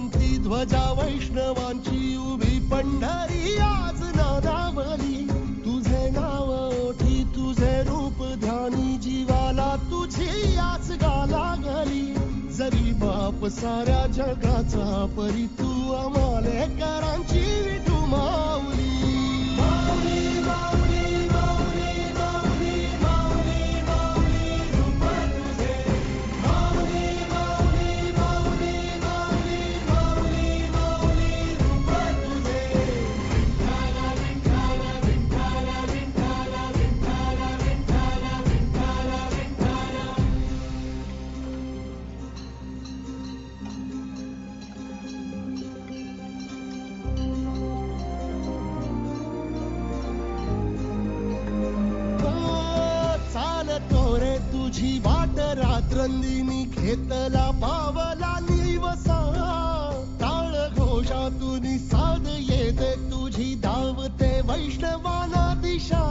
क्रांती ध्वजा वैष्णवांची उभी पंढरी आज नादावली. तुझे नाव ओठी तुझे रूप ध्यानी जीवाला तुझी आस गाला गली. जरी बाप साऱ्या जगाचा परी तू अमालेकरांची विठू माऊली. माऊली माऊली माऊली माऊली माऊली माऊली रूप तुझे. माऊली माऊली माऊली माऊली माऊली माऊली रूप तुझे. विठ्ठल विठ्ठल विठ्ठल विठ्ठल विठ्ठल विठ्ठल विठ्ठल विठ्ठल. चालतो रे तुझी वाट रात्रंदिनी घेतला पावला निवसा. टाळ घोषातून साध येते तुझी धावते वैष्णवाना दिशा.